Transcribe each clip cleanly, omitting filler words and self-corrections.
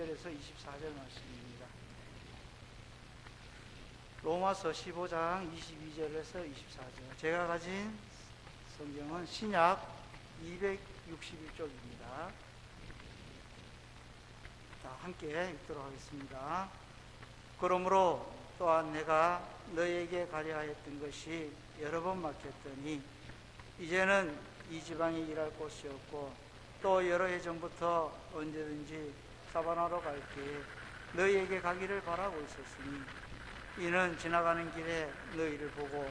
22절에서 24절 말씀입니다. 로마서 15장 22절에서 24절. 제가 가진 성경은 신약 261쪽입니다. 함께 읽도록 하겠습니다. 그러므로 또한 내가 너에게 가려 하였던 것이 여러 번 막혔더니 이제는 이 지방에 일할 곳이 없고 또 여러 해 전부터 언제든지 사바나로 갈 때에 너희에게 가기를 바라고 있었으니 이는 지나가는 길에 너희를 보고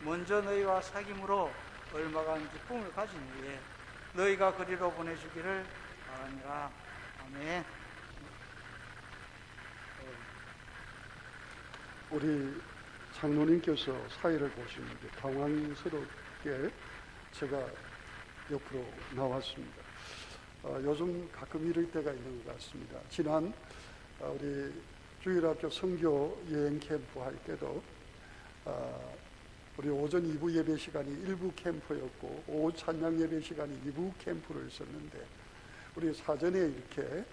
먼저 너희와 사귐으로 얼마간 기쁨을 가진 후에 너희가 그리로 보내주기를 바라니라. 아멘. 우리 장로님께서 사회를 보시는데 당황스럽게 제가 옆으로 나왔습니다. 요즘 가끔 이럴 때가 있는 것 같습니다. 지난 우리 주일학교 선교 여행 캠프 할 때도 우리 오전 2부 예배 시간이 1부 캠프였고 오후 찬양 예배 시간이 2부 캠프를 썼는데 우리 사전에 이렇게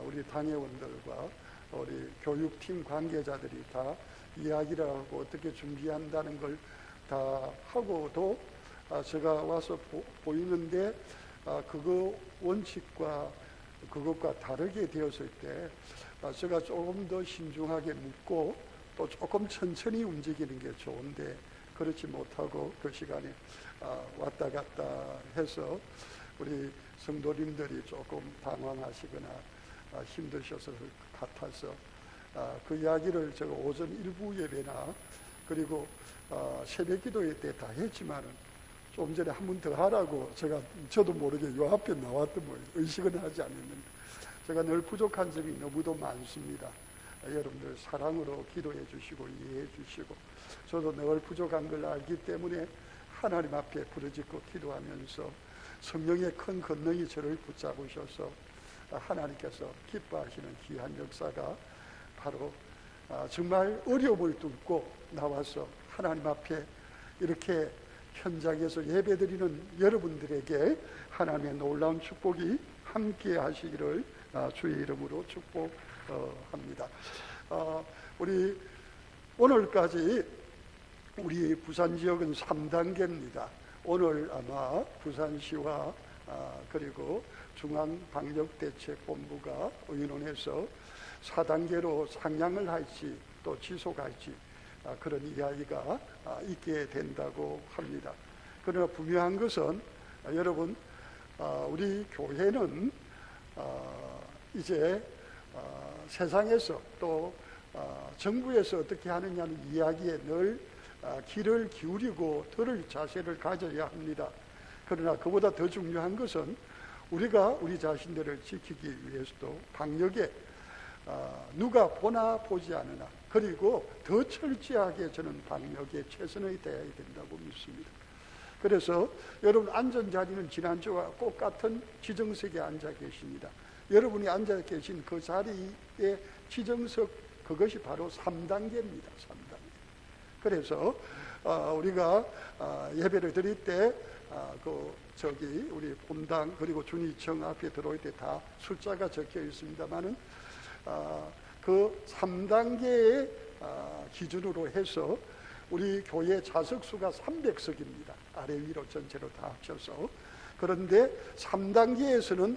우리 당회원들과 우리 교육팀 관계자들이 다 이야기를 하고 어떻게 준비한다는 걸 다 하고도 제가 와서 보이는데 그거 원칙과 그것과 다르게 되었을 때 제가 조금 더 신중하게 묻고 또 조금 천천히 움직이는 게 좋은데 그렇지 못하고 그 시간에 왔다 갔다 해서 우리 성도님들이 조금 당황하시거나 힘드셔서 같아서 그 이야기를 제가 오전 일부 예배나 그리고 새벽 기도회 때 다 했지만은 좀 전에 한 번 더 하라고 저도 모르게 요 앞에 나왔던 거예요. 의식은 하지 않았는데 제가 늘 부족한 점이 너무도 많습니다. 여러분들 사랑으로 기도해 주시고 이해해 주시고 저도 늘 부족한 걸 알기 때문에 하나님 앞에 부르짖고 기도하면서 성령의 큰 권능이 저를 붙잡으셔서 하나님께서 기뻐하시는 귀한 역사가 바로 정말 어려움을 뚫고 나와서 하나님 앞에 이렇게 현장에서 예배드리는 여러분들에게 하나님의 놀라운 축복이 함께 하시기를 주의 이름으로 축복합니다. 우리 오늘까지 우리 부산 지역은 3단계입니다. 오늘 아마 부산시와 그리고 중앙방역대책본부가 의논해서 4단계로 상향을 할지 또 지속할지 그런 이야기가 있게 된다고 합니다. 그러나 분명한 것은 여러분 우리 교회는 이제 세상에서 또 정부에서 어떻게 하느냐는 이야기에 늘 귀를 기울이고 들을 자세를 가져야 합니다. 그러나 그보다 더 중요한 것은 우리가 우리 자신들을 지키기 위해서도 방역에 누가 보나 보지 않으나 그리고 더 철저하게 저는 방역에 최선을 다해야 된다고 믿습니다. 그래서 여러분 앉은 지난주와 똑같은 지정석에 앉아 계십니다. 여러분이 앉아 계신 그 자리의 지정석 그것이 바로 3단계입니다. 3단계. 그래서 우리가 예배를 드릴 때 우리 본당 그리고 준이청 앞에 들어올 때 다 숫자가 적혀 있습니다만은 그 3단계의 기준으로 해서 우리 교회 좌석수가 300석입니다. 아래 위로 전체로 다 합쳐서. 그런데 3단계에서는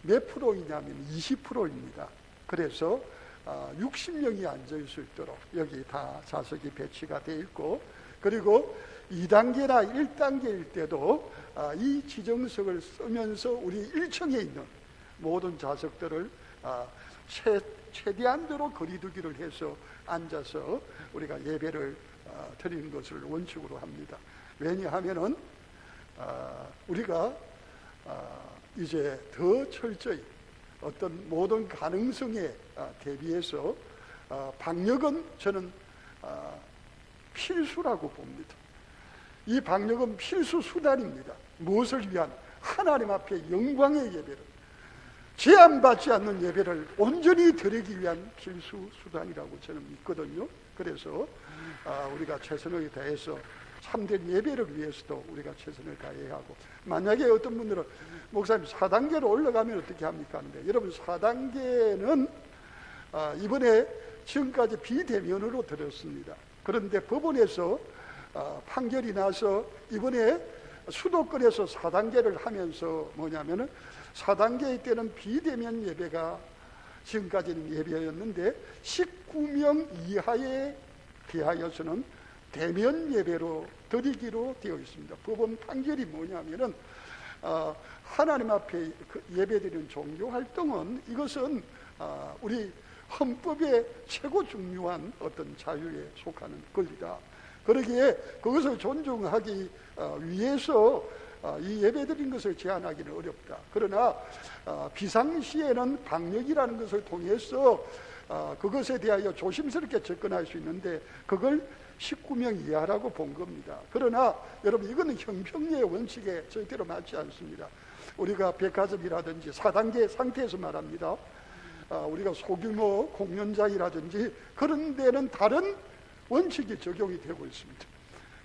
몇 프로이냐면 20%입니다. 그래서 60명이 앉을 수 있도록 여기 다 좌석이 배치가 되어 있고 그리고 2단계나 1단계일 때도 이 지정석을 쓰면서 우리 1층에 있는 모든 좌석들을 최대한대로 거리두기를 해서 앉아서 우리가 예배를 드리는 것을 원칙으로 합니다. 왜냐하면은 우리가 이제 더 철저히 어떤 모든 가능성에 대비해서 방역은 저는 필수라고 봅니다. 이 방역은 필수 수단입니다. 무엇을 위한? 하나님 앞에 영광의 예배를, 제한받지 않는 예배를 온전히 드리기 위한 필수 수단이라고 저는 믿거든요. 그래서 우리가 최선을 다해서 참된 예배를 위해서도 우리가 최선을 다해야 하고, 만약에 어떤 분들은 목사님 4단계로 올라가면 어떻게 합니까? 하는데, 여러분 4단계는 이번에 지금까지 비대면으로 들었습니다. 그런데 법원에서 판결이 나서 이번에 수도권에서 4단계를 하면서 뭐냐면은 4단계 때는 비대면 예배가 지금까지는 예배였는데 19명 이하에 대하여서는 대면 예배로 드리기로 되어 있습니다. 법원 판결이 뭐냐면은 하나님 앞에 예배드리는 종교 활동은 이것은 우리 헌법의 최고 중요한 어떤 자유에 속하는 권리다. 그러기에 그것을 존중하기 위해서 이 예배드린 것을 제한하기는 어렵다. 그러나 비상시에는 방역이라는 것을 통해서 그것에 대하여 조심스럽게 접근할 수 있는데 그걸 19명 이하라고 본 겁니다. 그러나 여러분 이거는 형평의 원칙에 절대로 맞지 않습니다. 우리가 백화점이라든지 4단계 상태에서 말합니다. 우리가 소규모 공연장이라든지 그런 데는 다른 원칙이 적용이 되고 있습니다.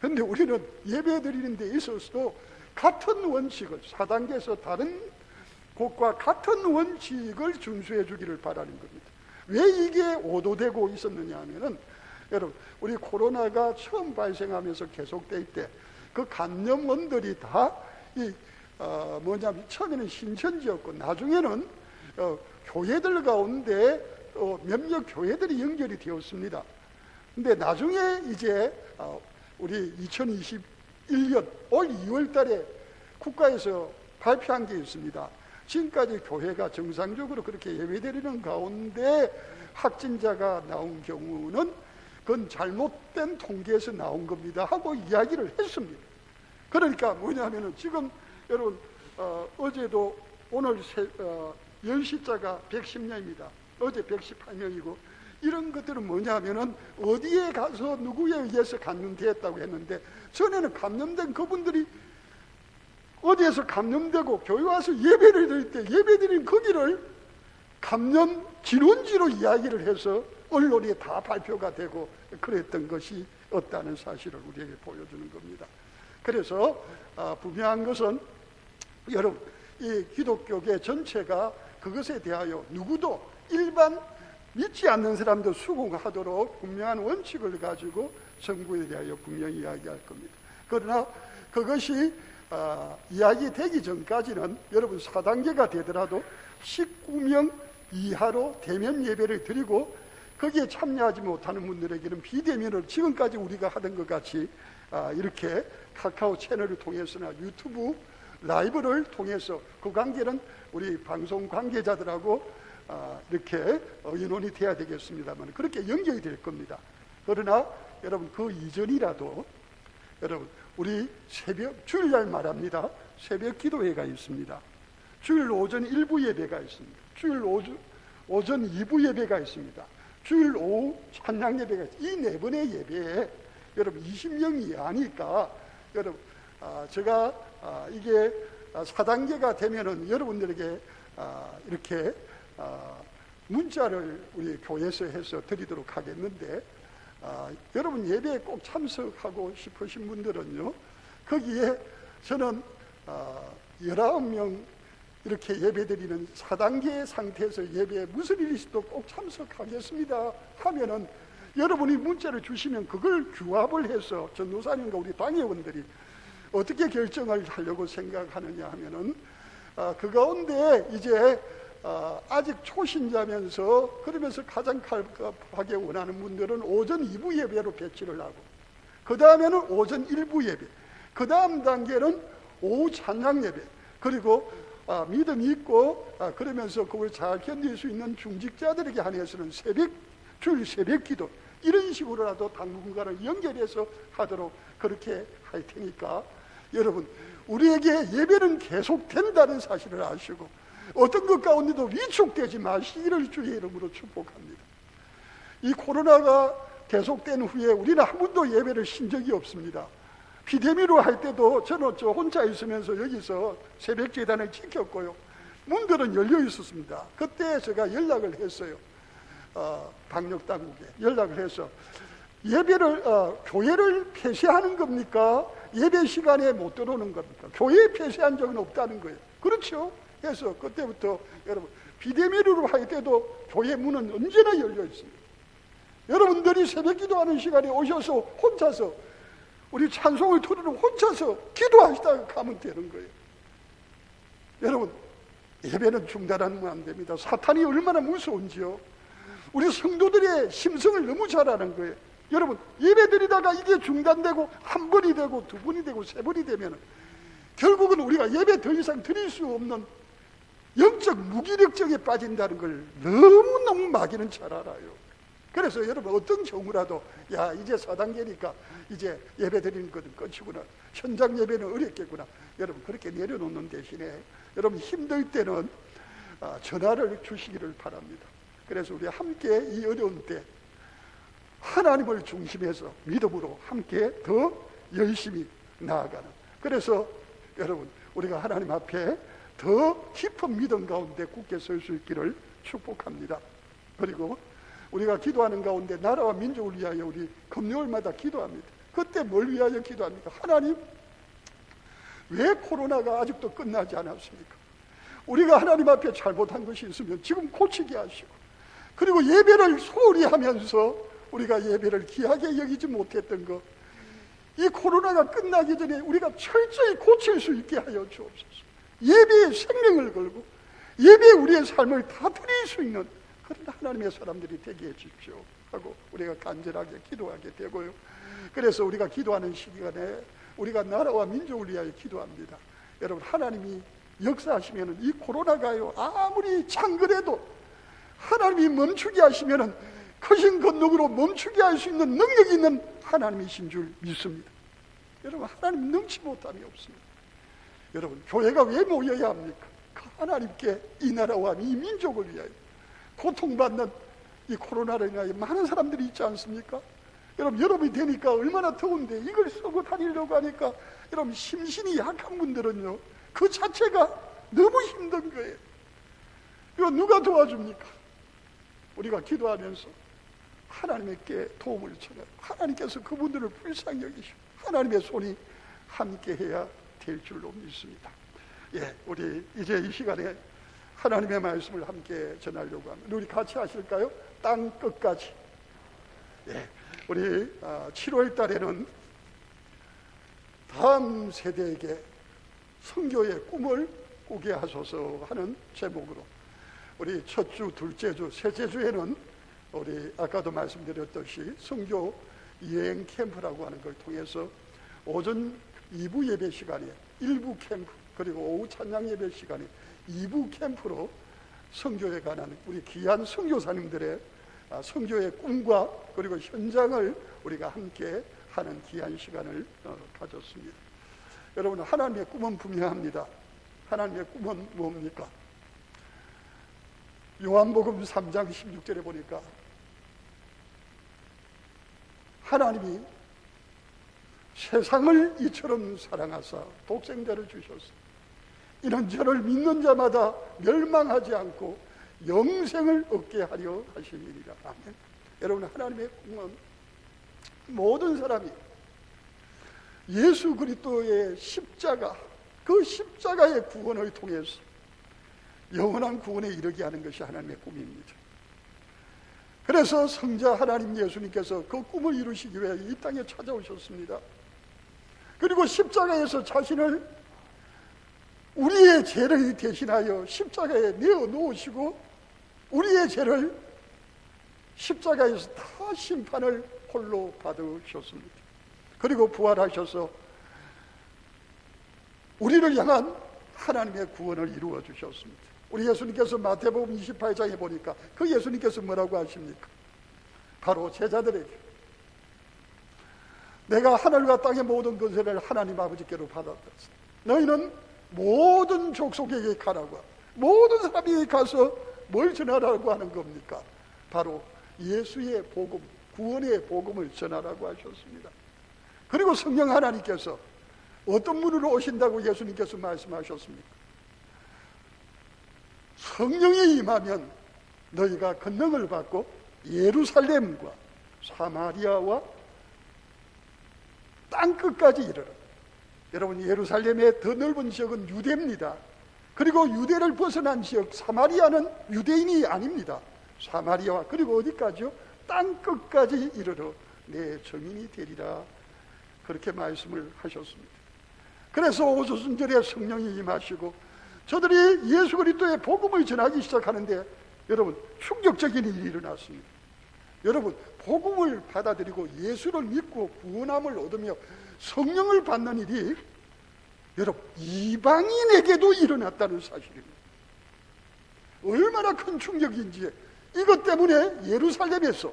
그런데 우리는 예배 드리는 데 있어서도 같은 원칙을 4단계에서 다른 곳과 같은 원칙을 준수해 주기를 바라는 겁니다. 왜 이게 오도되고 있었느냐 하면은 여러분 우리 코로나가 처음 발생하면서 계속될 때 그 감염원들이 다 뭐냐면 처음에는 신천지였고 나중에는 교회들 가운데 몇몇 교회들이 연결이 되었습니다. 근데 나중에 이제 우리 2021년 올 2월 달에 국가에서 발표한 게 있습니다. 지금까지 교회가 정상적으로 그렇게 예배드리는 가운데 확진자가 나온 경우는 그건 잘못된 통계에서 나온 겁니다 하고 이야기를 했습니다. 그러니까 뭐냐면은 지금 여러분 어제도 오늘 10시자가 110명입니다. 어제 118명이고 이런 것들은 뭐냐면은 어디에 가서 누구에 의해서 감염되었다고 했는데 전에는 감염된 그분들이 어디에서 감염되고 교회 와서 예배를 드릴 때 예배드린 거기를 감염 진원지로 이야기를 해서 언론에 다 발표가 되고 그랬던 것이 없다는 사실을 우리에게 보여주는 겁니다. 그래서 분명한 것은 여러분 이 기독교계 전체가 그것에 대하여 누구도 일반 믿지 않는 사람도 수긍하도록 분명한 원칙을 가지고 선구에 대하여 분명히 이야기할 겁니다. 그러나 그것이 이야기되기 전까지는 여러분 4단계가 되더라도 19명 이하로 대면 예배를 드리고 거기에 참여하지 못하는 분들에게는 비대면으로 지금까지 우리가 하던 것 같이 이렇게 카카오 채널을 통해서나 유튜브 라이브를 통해서 그 관계는 우리 방송 관계자들하고 이렇게 의논이 돼야 되겠습니다만 그렇게 연결이 될 겁니다. 그러나 여러분 그 이전이라도 여러분 우리 주일날 말합니다. 새벽 기도회가 있습니다. 주일 오전 1부 예배가 있습니다. 주일 오전 2부 예배가 있습니다. 주일 오후 찬양 예배가 있습니다. 이 네 번의 예배에 여러분 20명이 아니까 여러분 제가 이게 4단계가 되면은 여러분들에게 이렇게 문자를 우리 교회에서 해서 드리도록 하겠는데 여러분 예배에 꼭 참석하고 싶으신 분들은요 거기에 저는 19명 이렇게 예배드리는 4단계 상태에서 예배에 무슨 일이 있어도 꼭 참석하겠습니다 하면은 여러분이 문자를 주시면 그걸 규합을 해서 전도사님과 우리 당회원들이 어떻게 결정을 하려고 생각하느냐 하면은 그 가운데 이제 아직 초신자면서 그러면서 가장 갈급하게 원하는 분들은 오전 2부 예배로 배치를 하고 그 다음에는 오전 1부 예배, 그 다음 단계는 오후 찬양 예배, 그리고 믿음이 있고 그러면서 그걸 잘 견딜 수 있는 중직자들에게 한해서는 주일 새벽 기도 이런 식으로라도 당분간을 연결해서 하도록 그렇게 할 테니까 여러분 우리에게 예배는 계속된다는 사실을 아시고 어떤 것 가운데도 위축되지 마시기를 주의 이름으로 축복합니다. 이 코로나가 계속된 후에 우리는 한 번도 예배를 쉰 적이 없습니다. 비대면으로 할 때도 저는 혼자 있으면서 여기서 새벽 제단을 지켰고요. 문들은 열려 있었습니다. 그때 제가 연락을 했어요. 방역 당국에 연락을 해서 교회를 폐쇄하는 겁니까? 예배 시간에 못 들어오는 겁니까? 교회에 폐쇄한 적은 없다는 거예요. 그렇죠? 그래서 그때부터 여러분 비대면으로 할 때도 교회 문은 언제나 열려 있습니다. 여러분들이 새벽 기도하는 시간에 오셔서 혼자서 우리 찬송을 들으러 혼자서 기도하시다가 가면 되는 거예요. 여러분, 예배는 중단하면 안 됩니다. 사탄이 얼마나 무서운지요. 우리 성도들의 심성을 너무 잘 아는 거예요. 여러분, 예배 드리다가 이게 중단되고 한 번이 되고 두 번이 되고 세 번이 되면 결국은 우리가 예배 더 이상 드릴 수 없는 영적 무기력증에 빠진다는 걸 너무너무 마귀는 잘 알아요. 그래서 여러분 어떤 경우라도 야 이제 4단계니까 이제 예배 드리는 것은 끝이구나, 현장 예배는 어렵겠구나, 여러분 그렇게 내려놓는 대신에 여러분 힘들 때는 전화를 주시기를 바랍니다. 그래서 우리 함께 이 어려운 때 하나님을 중심해서 믿음으로 함께 더 열심히 나아가는, 그래서 여러분 우리가 하나님 앞에 더 깊은 믿음 가운데 굳게 설 수 있기를 축복합니다. 그리고 우리가 기도하는 가운데 나라와 민족을 위하여 우리 금요일마다 기도합니다. 그때 뭘 위하여 기도합니까? 하나님, 왜 코로나가 아직도 끝나지 않았습니까? 우리가 하나님 앞에 잘못한 것이 있으면 지금 고치게 하시고, 그리고 예배를 소홀히 하면서 우리가 예배를 귀하게 여기지 못했던 것, 이 코로나가 끝나기 전에 우리가 철저히 고칠 수 있게 하여 주옵소서. 예배에 생명을 걸고 예배에 우리의 삶을 다 드릴 수 있는 그런 하나님의 사람들이 되게 해주십시오 하고 우리가 간절하게 기도하게 되고요. 그래서 우리가 기도하는 시간에 우리가 나라와 민족을 위하여 기도합니다. 여러분, 하나님이 역사하시면 이 코로나가요 아무리 장거래도 하나님이 멈추게 하시면 크신 권능으로 멈추게 할 수 있는 능력이 있는 하나님이신 줄 믿습니다. 여러분, 하나님 능치 못함이 없습니다. 여러분, 교회가 왜 모여야 합니까? 그 하나님께 이 나라와 이 민족을 위하여, 고통받는 이 코로나로 인하여 많은 사람들이 있지 않습니까? 여러분, 여름이 되니까 얼마나 더운데 이걸 쓰고 다니려고 하니까 여러분, 심신이 약한 분들은요 그 자체가 너무 힘든 거예요. 이거 누가 도와줍니까? 우리가 기도하면서 하나님께 도움을 청하고 하나님께서 그분들을 불쌍히 여기시고 하나님의 손이 함께해야 될 줄로 믿습니다. 우리 이제 이 시간에 하나님의 말씀을 함께 전하려고 합니다. 우리 같이 하실까요? 땅 끝까지. 우리 7월 달에는 다음 세대에게 선교의 꿈을 꾸게 하소서 하는 제목으로 우리 첫 주, 둘째 주, 셋째 주에는 우리 아까도 말씀드렸듯이 선교 여행 캠프라고 하는 걸 통해서 오전 2부 예배 시간에 1부 캠프, 그리고 오후 찬양 예배 시간에 2부 캠프로 선교에 관한 우리 귀한 선교사님들의 선교의 꿈과 그리고 현장을 우리가 함께 하는 귀한 시간을 가졌습니다. 여러분, 하나님의 꿈은 분명합니다. 하나님의 꿈은 뭡니까? 요한복음 3장 16절에 보니까 하나님이 세상을 이처럼 사랑하사 독생자를 주셨습니다. 이는 저를 믿는 자마다 멸망하지 않고 영생을 얻게 하려 하심이니라. 아멘. 여러분, 하나님의 꿈은 모든 사람이 예수 그리스도의 십자가, 그 십자가의 구원을 통해서 영원한 구원에 이르게 하는 것이 하나님의 꿈입니다. 그래서 성자 하나님 예수님께서 그 꿈을 이루시기 위해 이 땅에 찾아오셨습니다. 그리고 십자가에서 자신을 우리의 죄를 대신하여 십자가에 내어 놓으시고 우리의 죄를 십자가에서 다 심판을 홀로 받으셨습니다. 그리고 부활하셔서 우리를 향한 하나님의 구원을 이루어 주셨습니다. 우리 예수님께서 마태복음 28장에 보니까 그 예수님께서 뭐라고 하십니까? 바로 제자들에게 내가 하늘과 땅의 모든 권세를 하나님 아버지께로 받았다. 너희는 모든 족속에게 가라고, 모든 사람에게 가서 뭘 전하라고 하는 겁니까? 바로 예수의 복음, 구원의 복음을 전하라고 하셨습니다. 그리고 성령 하나님께서 어떤 분으로 오신다고 예수님께서 말씀하셨습니까? 성령이 임하면 너희가 권능을 받고 예루살렘과 사마리아와 땅끝까지 이르러. 여러분, 예루살렘의 더 넓은 지역은 유대입니다. 그리고 유대를 벗어난 지역 사마리아는 유대인이 아닙니다. 사마리아와 그리고 어디까지요? 땅끝까지 이르러 내 증인이 되리라. 그렇게 말씀을 하셨습니다. 그래서 오순절에 성령이 임하시고 저들이 예수 그리스도의 복음을 전하기 시작하는데 여러분, 충격적인 일이 일어났습니다. 여러분, 복음을 받아들이고 예수를 믿고 구원함을 얻으며 성령을 받는 일이 여러분 이방인에게도 일어났다는 사실입니다. 얼마나 큰 충격인지. 이것 때문에 예루살렘에서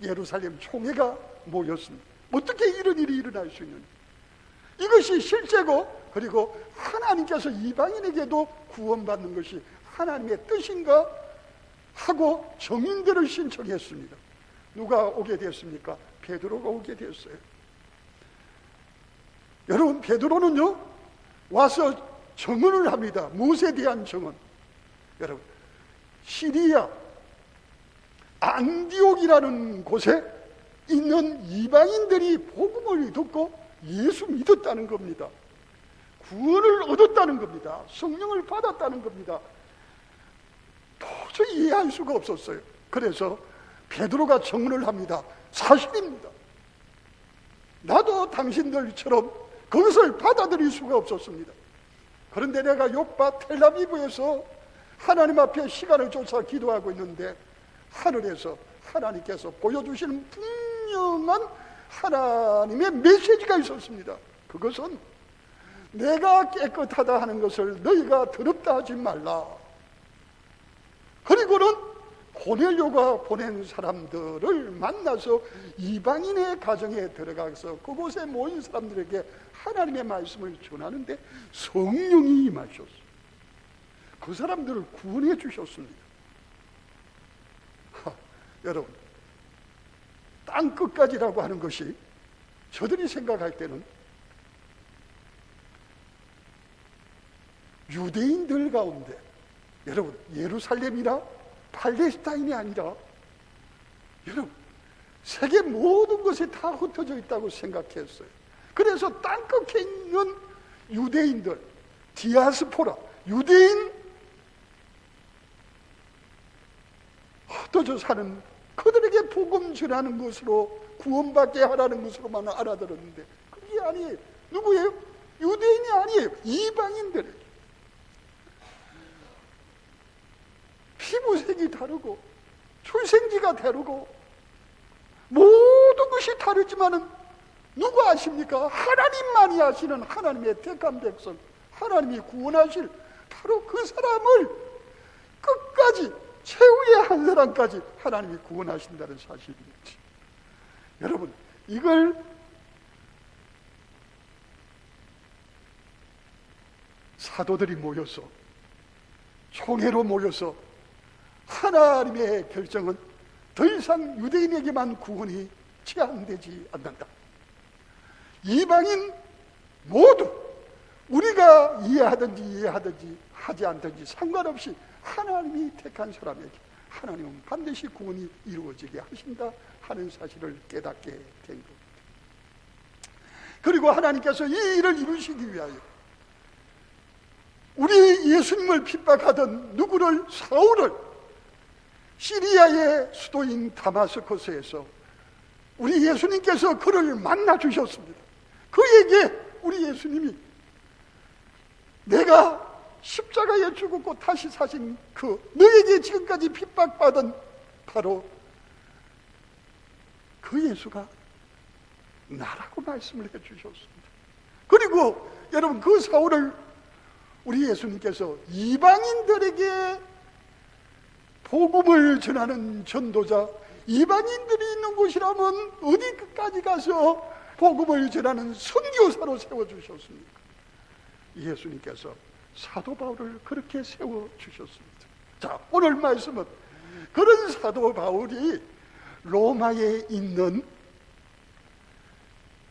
예루살렘 총회가 모였습니다. 어떻게 이런 일이 일어날 수 있는지. 이것이 실제고 그리고 하나님께서 이방인에게도 구원받는 것이 하나님의 뜻인가 하고 정인들을 신청했습니다. 누가 오게 됐습니까? 베드로가 오게 됐어요. 여러분, 베드로는요 와서 증언을 합니다. 무엇에 대한 증언? 여러분, 시리아 안디옥이라는 곳에 있는 이방인들이 복음을 듣고 예수 믿었다는 겁니다. 구원을 얻었다는 겁니다. 성령을 받았다는 겁니다. 도저히 이해할 수가 없었어요. 그래서 베드로가 증언을 합니다. 사실입니다. 나도 당신들처럼 그것을 받아들일 수가 없었습니다. 그런데 내가 요파 텔아비브에서 하나님 앞에 시간을 쫓아 기도하고 있는데 하늘에서 하나님께서 보여주시는 분명한 하나님의 메시지가 있었습니다. 그것은 내가 깨끗하다 하는 것을 너희가 더럽다 하지 말라. 그리고는 고넬료가 보낸 사람들을 만나서 이방인의 가정에 들어가서 그곳에 모인 사람들에게 하나님의 말씀을 전하는데 성령이 임하셨어요. 그 사람들을 구원해 주셨습니다. 여러분, 땅끝까지라고 하는 것이 저들이 생각할 때는 유대인들 가운데, 여러분, 예루살렘이라 팔레스타인이 아니라 여러분 세계 모든 것이 다 흩어져 있다고 생각했어요. 그래서 땅끝에 있는 유대인들, 디아스포라, 유대인 흩어져 사는 그들에게 복음 전하는 것으로 구원받게 하라는 것으로만 알아들었는데 그게 아니에요. 누구예요? 유대인이 아니에요. 이방인들에게. 피부색이 다르고 출생지가 다르고 모든 것이 다르지만은 누가 아십니까? 하나님만이 아시는 하나님의 택한 백성, 하나님이 구원하실 바로 그 사람을 끝까지 최후의 한 사람까지 하나님이 구원하신다는 사실입니다. 여러분, 이걸 사도들이 모여서 총회로 모여서 하나님의 결정은 더 이상 유대인에게만 구원이 제한되지 않는다. 이방인 모두 우리가 이해하든지 하지 않든지 상관없이 하나님이 택한 사람에게 하나님은 반드시 구원이 이루어지게 하신다 하는 사실을 깨닫게 된 겁니다. 그리고 하나님께서 이 일을 이루시기 위하여 우리 예수님을 핍박하던 누구를, 사울을 시리아의 수도인 다마스커스에서 우리 예수님께서 그를 만나 주셨습니다. 그에게 우리 예수님이 내가 십자가에 죽었고 다시 사신 그 너에게 지금까지 핍박받은 바로 그 예수가 나라고 말씀을 해주셨습니다. 그리고 여러분, 그 사울을 우리 예수님께서 이방인들에게 복음을 전하는 전도자, 이방인들이 있는 곳이라면 어디까지 가서 복음을 전하는 선교사로 세워주셨습니까? 예수님께서 사도 바울을 그렇게 세워주셨습니다. 자, 오늘 말씀은 그런 사도 바울이 로마에 있는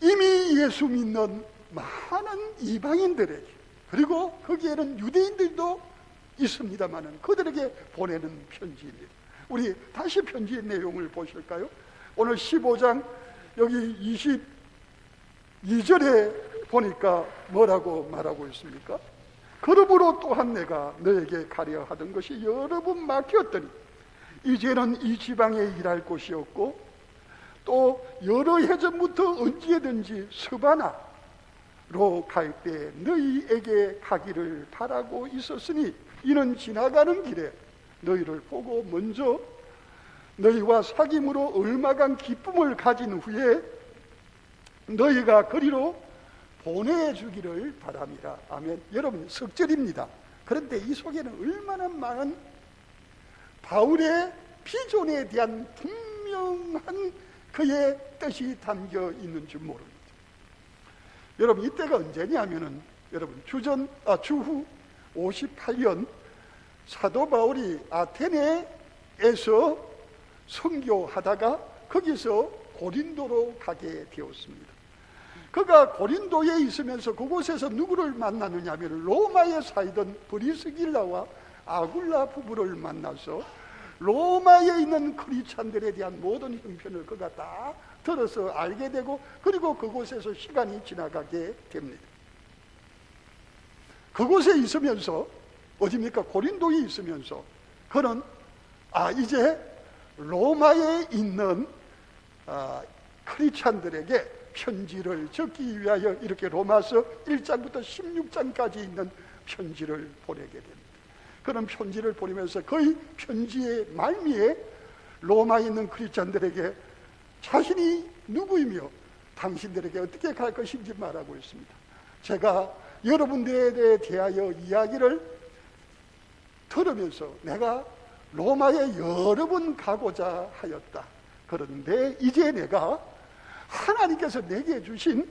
이미 예수 믿는 많은 이방인들에게, 그리고 거기에는 유대인들도 있습니다마는 그들에게 보내는 편지입니다. 우리 다시 편지의 내용을 보실까요? 오늘 15장 여기 2절에 보니까 뭐라고 말하고 있습니까? 그러므로 또한 내가 너에게 가려 하던 것이 여러 번 막혔더니 이제는 이 지방에 일할 곳이 없고 또 여러 해 전부터 언제든지 스바나로 갈 때 너희에게 가기를 바라고 있었으니 이는 지나가는 길에 너희를 보고 먼저 너희와 사귐으로 얼마간 기쁨을 가진 후에 너희가 그리로 보내주기를 바랍니다. 아멘. 여러분, 석절입니다. 그런데 이 속에는 얼마나 많은 바울의 비전에 대한 분명한 그의 뜻이 담겨 있는 줄 모릅니다. 여러분, 이때가 언제냐면은 여러분 주후 58년 사도 바울이 아테네에서 선교하다가 거기서 고린도로 가게 되었습니다. 그가 고린도에 있으면서 그곳에서 누구를 만나느냐 하면 로마에 살던 브리스길라와 아굴라 부부를 만나서 로마에 있는 크리스찬들에 대한 모든 형편을 그가 다 들어서 알게 되고 그리고 그곳에서 시간이 지나가게 됩니다. 그곳에 있으면서 어디입니까? 고린도에 있으면서 그는 이제 로마에 있는 크리스찬들에게 편지를 적기 위하여 이렇게 로마서 1장부터 16장까지 있는 편지를 보내게 됩니다. 그런 편지를 보내면서 거의 편지의 말미에 로마에 있는 크리스찬들에게 자신이 누구이며 당신들에게 어떻게 갈 것인지 말하고 있습니다. 제가 여러분들에 대하여 이야기를 들으면서 내가 로마에 여러 번 가고자 하였다. 그런데 이제 내가 하나님께서 내게 주신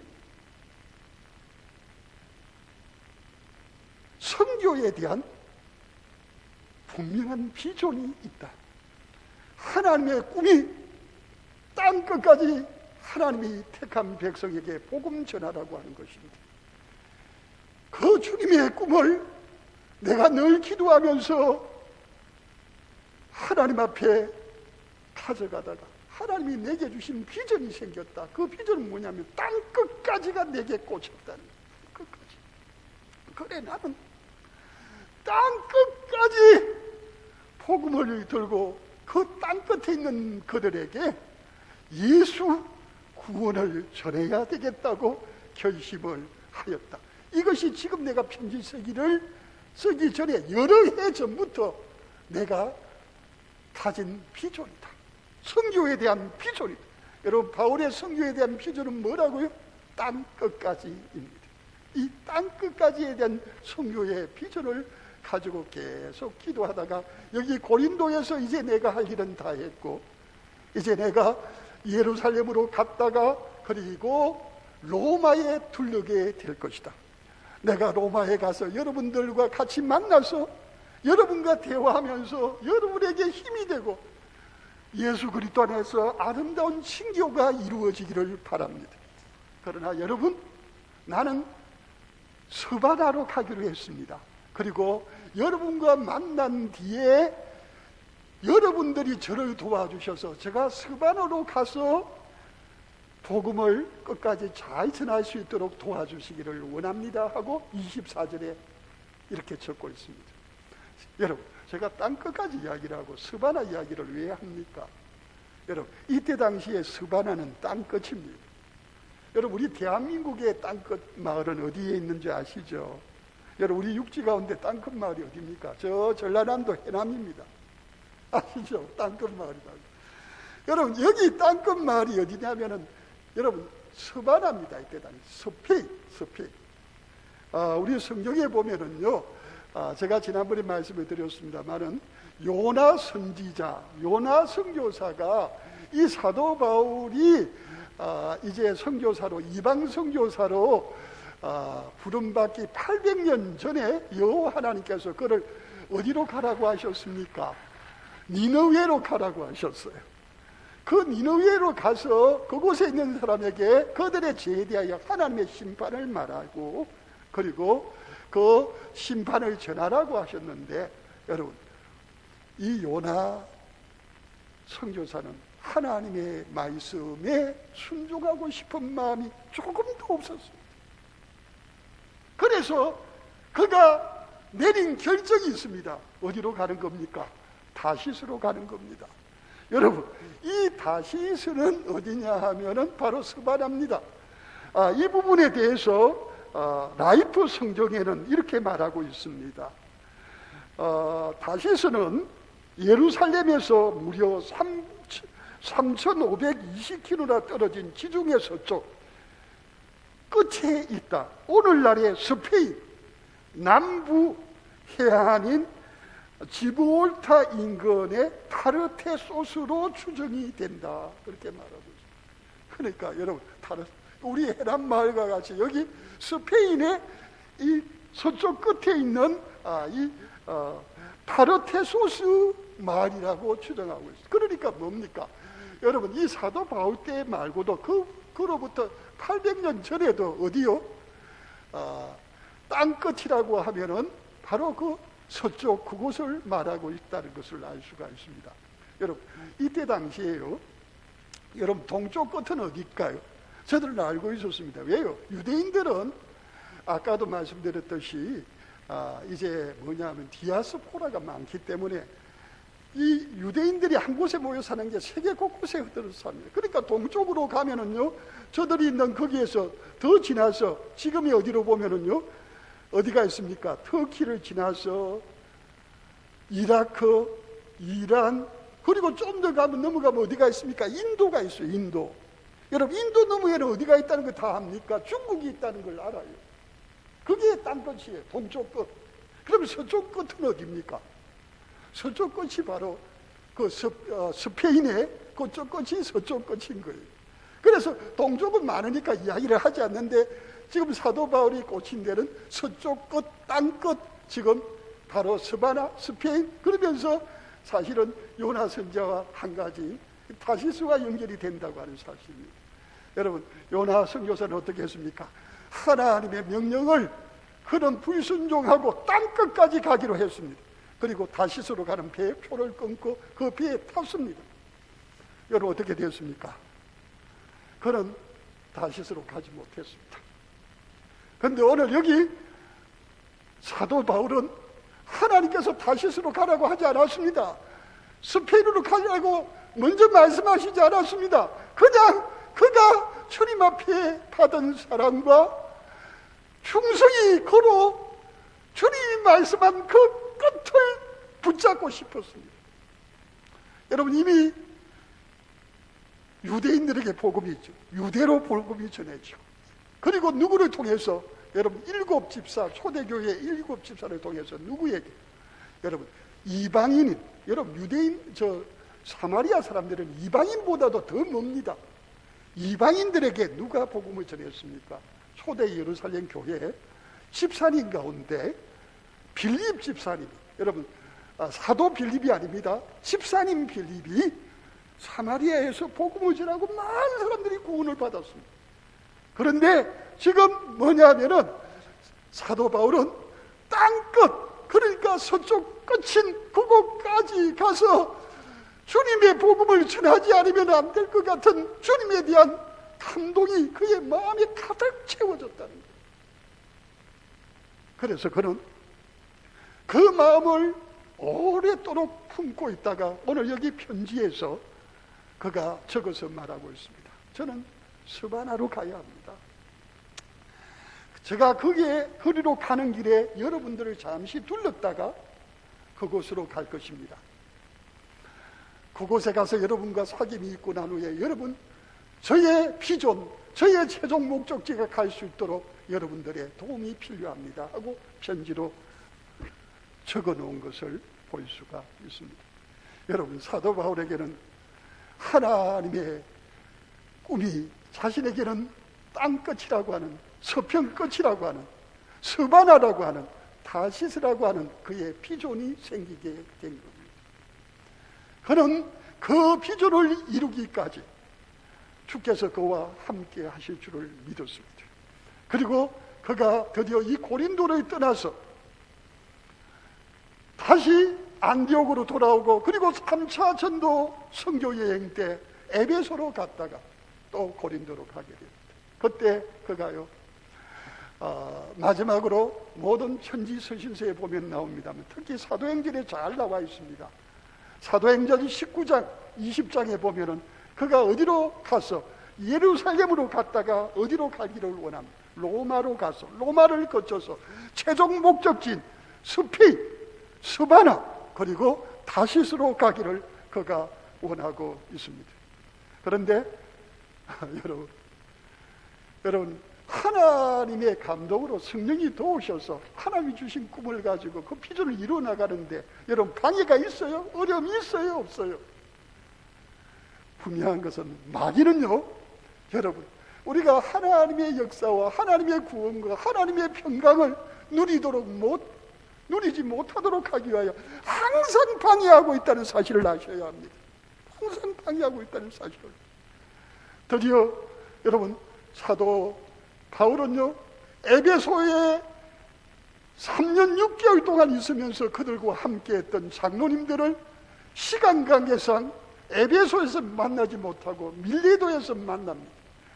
선교에 대한 분명한 비전이 있다. 하나님의 꿈이 땅 끝까지 하나님이 택한 백성에게 복음 전하라고 하는 것입니다. 그 주님의 꿈을 내가 늘 기도하면서 하나님 앞에 가져가다가 하나님이 내게 주신 비전이 생겼다. 그 비전은 뭐냐면 땅 끝까지가 내게 꽂혔다는 거예요. 끝까지. 그래, 나는 땅 끝까지 복음을 들고 그 땅 끝에 있는 그들에게 예수 구원을 전해야 되겠다고 결심을 하였다. 이것이 지금 내가 편지 쓰기 전에 여러 해 전부터 내가 가진 비전이다. 선교에 대한 비전이다. 여러분, 바울의 선교에 대한 비전은 뭐라고요? 땅 끝까지입니다. 이 땅 끝까지에 대한 선교의 비전을 가지고 계속 기도하다가 여기 고린도에서 이제 내가 할 일은 다 했고 이제 내가 예루살렘으로 갔다가 그리고 로마에 들르게 될 것이다. 내가 로마에 가서 여러분들과 같이 만나서 여러분과 대화하면서 여러분에게 힘이 되고 예수 그리스도 안에서 아름다운 신교가 이루어지기를 바랍니다. 그러나 여러분, 나는 스바나로 가기로 했습니다. 그리고 여러분과 만난 뒤에 여러분들이 저를 도와주셔서 제가 스바나로 가서 복음을 끝까지 잘 전할 수 있도록 도와주시기를 원합니다 하고 24절에 이렇게 적고 있습니다. 여러분, 제가 땅 끝까지 이야기를 하고 스바나 이야기를 왜 합니까? 여러분, 이때 당시에 스바나는 땅 끝입니다. 여러분, 우리 대한민국의 땅 끝 마을은 어디에 있는지 아시죠? 여러분, 우리 육지 가운데 땅 끝 마을이 어디입니까? 저 전라남도 해남입니다. 아시죠? 땅 끝 마을이다. 여러분, 여기 땅 끝 마을이 어디냐면은 여러분, 스바나입니다. 이때 당시 스페인. 우리 성경에 보면은요, 제가 지난번에 말씀을 드렸습니다만은 요나 선지자, 요나 선교사가 이 사도 바울이 이제 선교사로, 이방 선교사로 부름받기 800년 전에 여호와 하나님께서 그를 어디로 가라고 하셨습니까? 니느웨로 가라고 하셨어요. 그 니느웨로 가서 그곳에 있는 사람에게 그들의 죄에 대하여 하나님의 심판을 말하고 그리고 그 심판을 전하라고 하셨는데 여러분, 이 요나 선교사는 하나님의 말씀에 순종하고 싶은 마음이 조금도 없었습니다. 그래서 그가 내린 결정이 있습니다. 어디로 가는 겁니까? 다시스로 가는 겁니다. 여러분, 이 다시스는 어디냐 하면은 바로 스바나입니다. 이 부분에 대해서 라이프 성경에는 이렇게 말하고 있습니다. 다시스는 예루살렘에서 무려 3,520km나 떨어진 지중해 서쪽 끝에 있다. 오늘날의 스페인 남부 해안인 지브롤타 인근의 타르테소스로 추정이 된다. 그렇게 말하고 있습니다. 그러니까 여러분, 우리 해남 마을과 같이 여기 스페인의 이 서쪽 끝에 있는 타르테소스 마을이라고 추정하고 있습니다. 그러니까 뭡니까? 여러분, 이 사도 바울 때 말고도 그로부터 800년 전에도 어디요? 땅끝이라고 하면은 바로 그 서쪽 그곳을 말하고 있다는 것을 알 수가 있습니다. 여러분, 이때 당시에요, 여러분, 동쪽 끝은 어디일까요? 저들은 알고 있었습니다. 왜요? 유대인들은 아까도 말씀드렸듯이 이제 뭐냐면 디아스포라가 많기 때문에 이 유대인들이 한 곳에 모여 사는 게 세계 곳곳에 흩어져서 삽니다. 그러니까 동쪽으로 가면은요, 저들이 있는 거기에서 더 지나서 지금이 어디로 보면은요, 어디가 있습니까? 터키를 지나서 이라크, 이란, 그리고 좀 더 넘어가면 어디가 있습니까? 인도가 있어요. 인도. 여러분, 인도 너머에는 어디가 있다는 거 다 압니까? 중국이 있다는 걸 알아요. 그게 땅끝이에요. 동쪽 끝. 그럼 서쪽 끝은 어디입니까? 서쪽 끝이 바로 그 스페인의 그쪽 끝이 서쪽 끝인 거예요. 그래서 동쪽은 많으니까 이야기를 하지 않는데 지금 사도 바울이 꽂힌 데는 서쪽 끝, 땅 끝, 지금 바로 스바나, 스페인, 그러면서 사실은 요나 선지자와 한 가지 다시스와 연결이 된다고 하는 사실입니다. 여러분, 요나 선교사는 어떻게 했습니까? 하나님의 명령을 그는 불순종하고 땅끝까지 가기로 했습니다. 그리고 다시스로 가는 배에 표를 끊고 그 배에 탔습니다. 여러분, 어떻게 되었습니까? 그는 다시스로 가지 못했습니다. 그런데 오늘 여기 사도 바울은 하나님께서 다시스로 가라고 하지 않았습니다. 스페인으로 가라고 먼저 말씀하시지 않았습니다. 그냥 그가 주님 앞에 받은 사랑과 충성이 걸어 주님이 말씀한 그 끝을 붙잡고 싶었습니다. 여러분, 이미 유대인들에게 복음이 있죠. 유대로 복음이 전해져. 그리고 누구를 통해서? 여러분, 7집사, 초대교회 7집사를 통해서 누구에게? 여러분, 이방인인, 여러분, 유대인, 사마리아 사람들은 이방인보다도 더 멉니다. 이방인들에게 누가 복음을 전했습니까? 초대 예루살렘 교회 집사님 가운데 빌립 집사님, 여러분, 사도 빌립이 아닙니다. 집사님 빌립이 사마리아에서 복음을 전하고 많은 사람들이 구원을 받았습니다. 그런데 지금 뭐냐면은 사도 바울은 땅끝, 그러니까 서쪽 끝인 그곳까지 가서 주님의 복음을 전하지 않으면 안 될 것 같은 주님에 대한 감동이 그의 마음에 가득 채워졌다는 거예요. 그래서 그는 그 마음을 오랫도록 품고 있다가 오늘 여기 편지에서 그가 적어서 말하고 있습니다. 저는 스바나로 가야 합니다. 제가 거리로 가는 길에 여러분들을 잠시 둘렀다가 그곳으로 갈 것입니다. 그곳에 가서 여러분과 사귐이 있고 난 후에 여러분, 저의 비전, 저의 최종 목적지가 갈 수 있도록 여러분들의 도움이 필요합니다 하고 편지로 적어 놓은 것을 볼 수가 있습니다. 여러분, 사도 바울에게는 하나님의 꿈이 자신에게는 땅끝이라고 하는, 서평끝이라고 하는, 스바나라고 하는, 다시스라고 하는 그의 비전이 생기게 된 겁니다. 그는 그 비전을 이루기까지 주께서 그와 함께 하실 줄을 믿었습니다. 그리고 그가 드디어 이 고린도를 떠나서 다시 안디옥으로 돌아오고, 그리고 3차 전도 선교 여행 때 에베소로 갔다가 또 고린도로 가게 됩니다. 그때 그가요, 마지막으로 모든 천지 서신서에 보면 나옵니다만 특히 사도행전에 잘 나와 있습니다. 사도행전 19장 20장에 보면은 그가 어디로 가서 예루살렘으로 갔다가 어디로 가기를 원합니다. 로마로 가서 로마를 거쳐서 최종 목적지인 스페인, 스바나 그리고 다시스로 가기를 그가 원하고 있습니다. 그런데 여러분 하나님의 감동으로 성령이 도우셔서 하나님이 주신 꿈을 가지고 그 비전을 이루어 나가는데 여러분 방해가 있어요? 어려움이 있어요? 없어요? 분명한 것은 마귀는요, 여러분 우리가 하나님의 역사와 하나님의 구원과 하나님의 평강을 누리지 못하도록 하기 위하여 항상 방해하고 있다는 사실을 아셔야 합니다. 항상 방해하고 있다는 사실을. 드디어 여러분 사도 바울은요, 에베소에 3년 6개월 동안 있으면서 그들과 함께 했던 장로님들을 시간 관계상 에베소에서 만나지 못하고 밀레도에서 만납니다.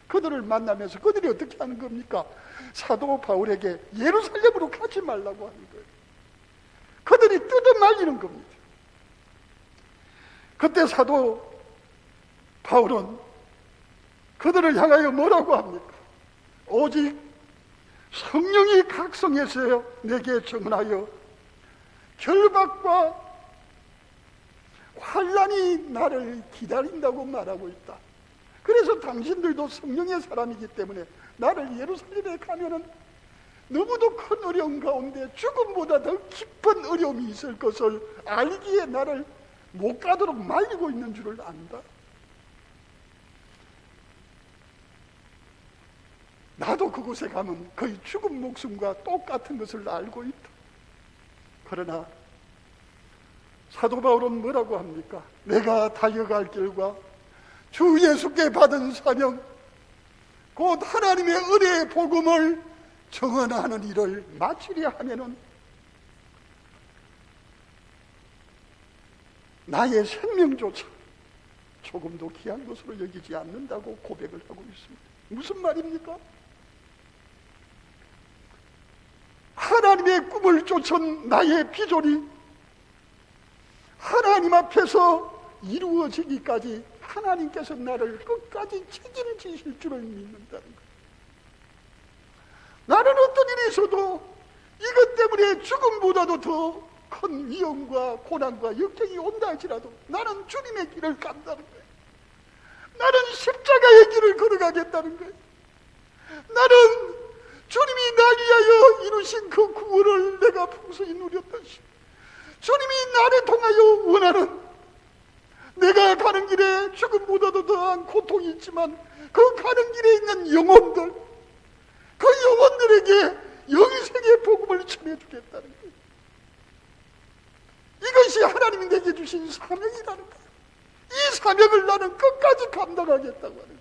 그들을 만나면서 그들이 어떻게 하는 겁니까? 사도 바울에게 예루살렘으로 가지 말라고 하는 거예요. 그들이 뜯어말리는 겁니다. 그때 사도 바울은 그들을 향하여 뭐라고 합니까? 오직 성령이 각성해서 내게 증언하여 결박과 환난이 나를 기다린다고 말하고 있다. 그래서 당신들도 성령의 사람이기 때문에 나를 예루살렘에 가면은 너무도 큰 어려움 가운데 죽음보다 더 깊은 어려움이 있을 것을 알기에 나를 못 가도록 말리고 있는 줄을 안다. 나도 그곳에 가면 거의 죽은 목숨과 똑같은 것을 알고 있다. 그러나 사도 바울은 뭐라고 합니까? 내가 달려갈 길과 주 예수께 받은 사명, 곧 하나님의 은혜의 복음을 증언하는 일을 마치려 하면은 나의 생명조차 조금도 귀한 것으로 여기지 않는다고 고백을 하고 있습니다. 무슨 말입니까? 하나님의 꿈을 쫓은 나의 비전이 하나님 앞에서 이루어지기까지 하나님께서 나를 끝까지 책임지실 줄을 믿는다는 거예요. 나는 어떤 일이 있어도 이것 때문에 죽음보다도 더 큰 위험과 고난과 역경이 온다 할지라도 나는 주님의 길을 간다는 거예요. 나는 십자가의 길을 걸어가겠다는 거예요. 나는 주님이 날 위하여 이루신 그 구원을 내가 풍성히 누렸다시, 주님이 나를 통하여 원하는, 내가 가는 길에 죽음보다도 더한 고통이 있지만 그 가는 길에 있는 영혼들, 그 영혼들에게 영생의 복음을 전해주겠다는 거예요. 이것이 하나님이 내게 주신 사명이라는 거예요. 이 사명을 나는 끝까지 감당하겠다고 하는 거예요.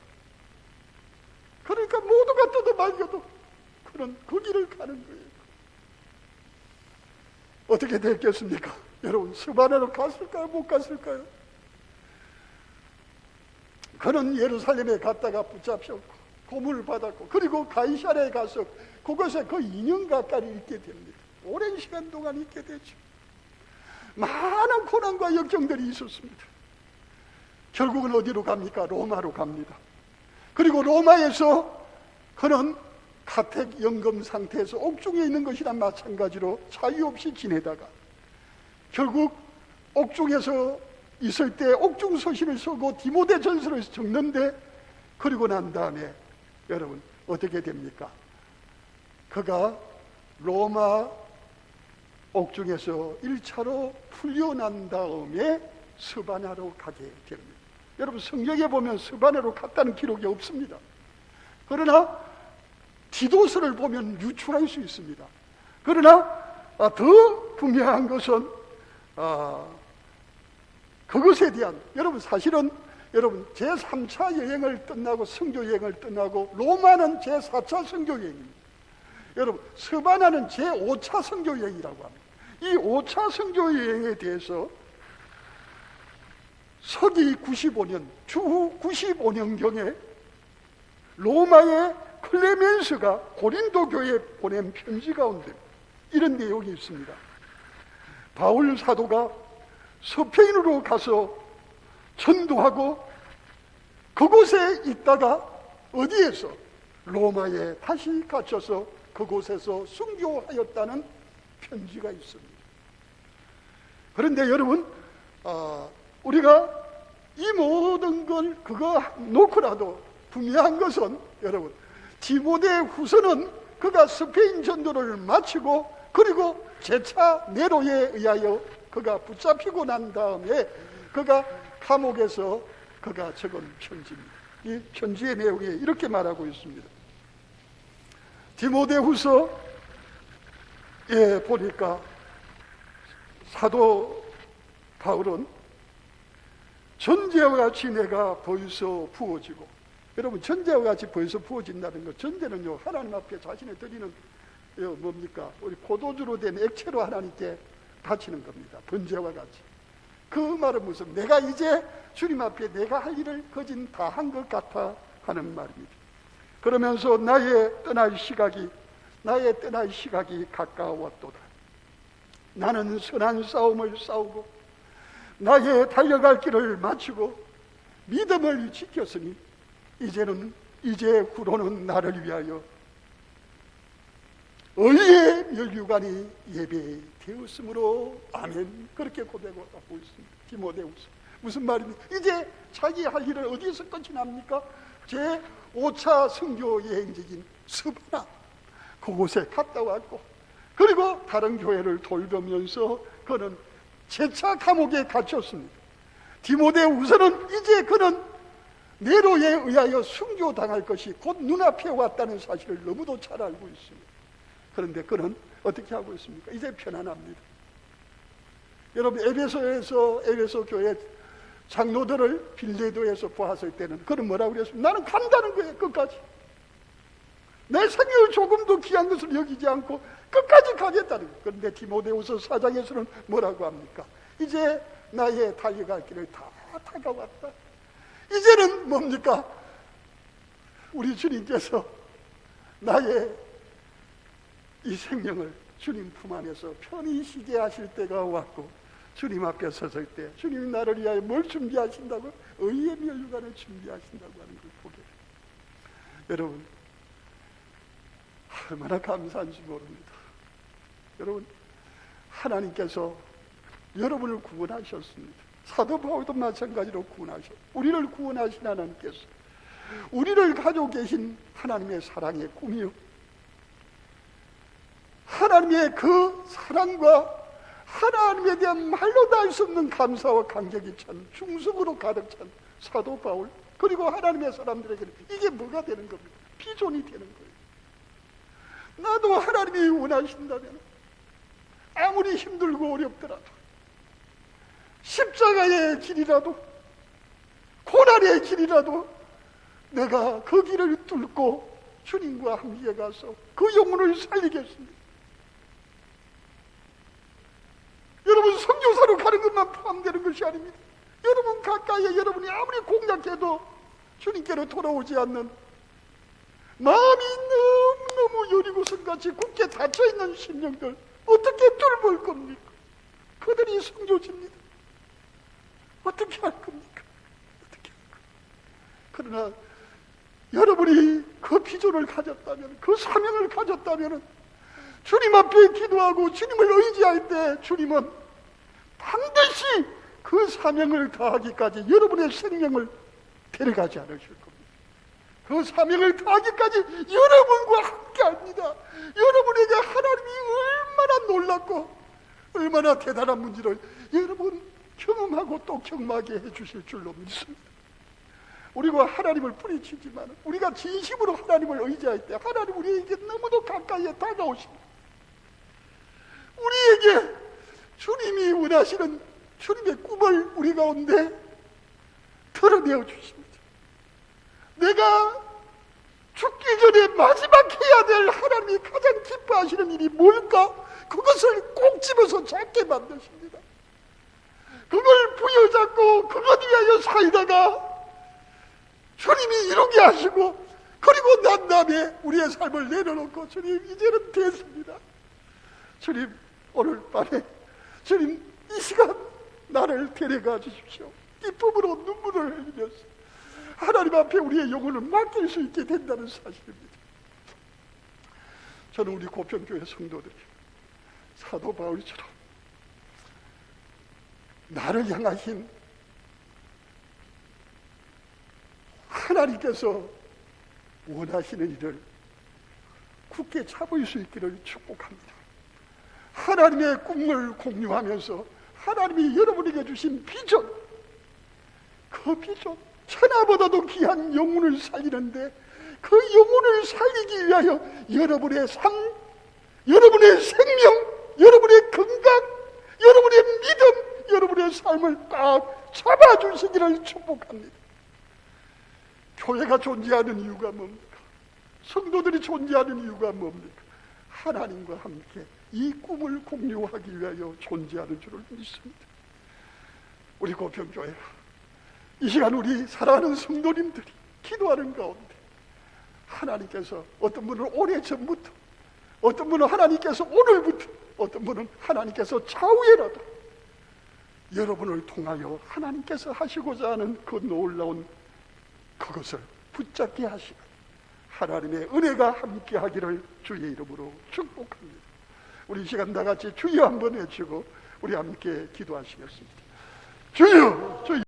그러니까 모두가 뜯어말려도 그런 그 길을 가는 거예요. 어떻게 됐겠습니까? 여러분, 스바냐로 갔을까요? 못 갔을까요? 그는 예루살렘에 갔다가 붙잡혔고 고문을 받았고, 그리고 가이사랴에 가서 그곳에 거의 2년 가까이 있게 됩니다. 오랜 시간 동안 있게 되죠. 많은 고난과 역경들이 있었습니다. 결국은 어디로 갑니까? 로마로 갑니다. 그리고 로마에서 그는 가택 연금 상태에서 옥중에 있는 것이나 마찬가지로 자유 없이 지내다가 결국 옥중에서 있을 때 옥중 서신을 쓰고 디모데 전서를 적는데, 그리고 난 다음에 여러분 어떻게 됩니까? 그가 로마 옥중에서 1차로 풀려난 다음에 스바냐로 가게 됩니다. 여러분, 성경에 보면 스바냐로 갔다는 기록이 없습니다. 그러나 디도서를 보면 유출할 수 있습니다. 그러나 더 분명한 것은 그것에 대한, 여러분 사실은 여러분 제3차 여행을 끝나고 선교 여행을 끝나고 로마는 제4차 선교 여행입니다. 여러분, 스바냐는 제5차 선교 여행이라고 합니다. 이 5차 선교 여행에 대해서 서기 95년, 주후 95년경에 로마의 클레멘스가 고린도 교회에 보낸 편지 가운데 이런 내용이 있습니다. 바울 사도가 스페인으로 가서 전도하고 그곳에 있다가 어디에서? 로마에 다시 갇혀서 그곳에서 순교하였다는 편지가 있습니다. 그런데 여러분, 우리가 이 모든 걸 그거 놓고라도 분명한 것은 여러분, 디모데 후서는 그가 스페인 전도를 마치고 그리고 제차 네로에 의하여 그가 붙잡히고 난 다음에 그가 감옥에서 그가 적은 편지입니다. 이 편지의 내용에 이렇게 말하고 있습니다. 디모데 후서에 보니까 사도 바울은 전제와 같이 내가 벌써 부어지고, 여러분 전제와 같이 벌써 부어진다는 것, 전제는요 하나님 앞에 자신을 드리는 뭡니까? 우리 포도주로 된 액체로 하나님께 바치는 겁니다. 번제와 같이. 그 말은 무슨? 내가 이제 주님 앞에 내가 할 일을 거진 다 한 것 같아 하는 말입니다. 그러면서 나의 떠날 시각이 가까웠도다. 나는 선한 싸움을 싸우고 나의 달려갈 길을 마치고 믿음을 지켰으니 이제 후로는 나를 위하여 의의 면류관이 예배되었으므로 아멘. 그렇게 고백하고 있습니다. 디모데후서. 무슨 말입니까? 이제 자기 할 일을 어디에서 끝이 납니까? 제 5차 선교 여행지인 스바나, 그곳에 갔다 왔고, 그리고 다른 교회를 돌보면서 그는 재차 감옥에 갇혔습니다. 디모데후서는 이제 그는 네로에 의하여 순교당할 것이 곧 눈앞에 왔다는 사실을 너무도 잘 알고 있습니다. 그런데 그는 어떻게 하고 있습니까? 이제 편안합니다. 여러분, 에베소 교회 장로들을 빌레도에서 보았을 때는 그는 뭐라고 그랬습니까? 나는 간다는 거예요. 끝까지. 내 생명을 조금도 귀한 것을 여기지 않고 끝까지 가겠다는 거예요. 그런데 디모데후서 4장에서는 뭐라고 합니까? 이제 나의 달려갈 길을 다 다가왔다. 이제는 뭡니까? 우리 주님께서 나의 이 생명을 주님 품 안에서 편히 쉬게 하실 때가 왔고, 주님 앞에 섰을 때 주님이 나를 위하여 뭘 준비하신다고? 의의 면류관을 준비하신다고 하는 걸 보게 돼요. 여러분, 얼마나 감사한지 모릅니다. 여러분, 하나님께서 여러분을 구원하셨습니다. 사도 바울도 마찬가지로 우리를 구원하신 하나님께서 우리를 가지고 계신 하나님의 사랑의 꿈이요, 하나님의 그 사랑과 하나님에 대한 말로 다 할 수 없는 감사와 감격이 찬 중성으로 가득 찬 사도 바울, 그리고 하나님의 사람들에게는 이게 뭐가 되는 겁니까? 비전이 되는 거예요. 나도 하나님이 원하신다면 아무리 힘들고 어렵더라도, 십자가의 길이라도 고난의 길이라도 내가 그 길을 뚫고 주님과 함께 가서 그 영혼을 살리겠습니다. 여러분, 선교사로 가는 것만 포함되는 것이 아닙니다. 여러분 가까이에 여러분이 아무리 공략해도 주님께로 돌아오지 않는 마음이 너무너무 여리고성같이 굳게 닫혀있는 심령들 어떻게 뚫을 겁니까? 그들이 선교지입니다. 어떻게 할 겁니까? 어떻게 할 겁니까? 그러나 여러분이 그 비전을 가졌다면, 그 사명을 가졌다면, 주님 앞에 기도하고 주님을 의지할 때 주님은 반드시 그 사명을 다하기까지 여러분의 생명을 데려가지 않으실 겁니다. 그 사명을 다하기까지 여러분과 함께 합니다. 여러분에게 하나님이 얼마나 놀랍고 얼마나 대단한 문제를 여러분 경험하고 또 경험하게 해주실 줄로 믿습니다. 우리가 하나님을 뿌리치지만 우리가 진심으로 하나님을 의지할 때 하나님 우리에게 너무도 가까이에 다가오십니다. 우리에게 주님이 원하시는 주님의 꿈을 우리 가운데 드러내어 주십니다. 내가 죽기 전에 마지막 해야 될 하나님이 가장 기뻐하시는 일이 뭘까? 그것을 꼭 집어서 잡게 만드십니다. 그걸 부여잡고 그것 위하여 살다가 주님이 이루게 하시고, 그리고 난 다음에 우리의 삶을 내려놓고, 주님 이제는 됐습니다. 주님 오늘 밤에 주님 이 시간 나를 데려가 주십시오. 기쁨으로 눈물을 흘리면서 하나님 앞에 우리의 영혼을 맡길 수 있게 된다는 사실입니다. 저는 우리 고평교회 성도들이 사도 바울처럼 나를 향하신 하나님께서 원하시는 일을 굳게 잡을 수 있기를 축복합니다. 하나님의 꿈을 공유하면서 하나님이 여러분에게 주신 비전, 그 비전, 천하보다도 귀한 영혼을 살리는데, 그 영혼을 살리기 위하여 여러분의 삶, 여러분의 생명, 여러분의 건강, 여러분의 믿음, 여러분의 삶을 딱 잡아주시기를 축복합니다. 교회가 존재하는 이유가 뭡니까? 성도들이 존재하는 이유가 뭡니까? 하나님과 함께 이 꿈을 공유하기 위하여 존재하는 줄을 믿습니다. 우리 고평교회, 이 시간 우리 사랑하는 성도님들이 기도하는 가운데 하나님께서 어떤 분은 오래전부터, 어떤 분은 하나님께서 오늘부터, 어떤 분은 하나님께서 차후에라도 여러분을 통하여 하나님께서 하시고자 하는 그 놀라운 그것을 붙잡게 하시고 하나님의 은혜가 함께 하기를 주의 이름으로 축복합니다. 우리 이 시간 다 같이 주여 한번 외치고 우리 함께 기도하시겠습니다. 주여, 주여.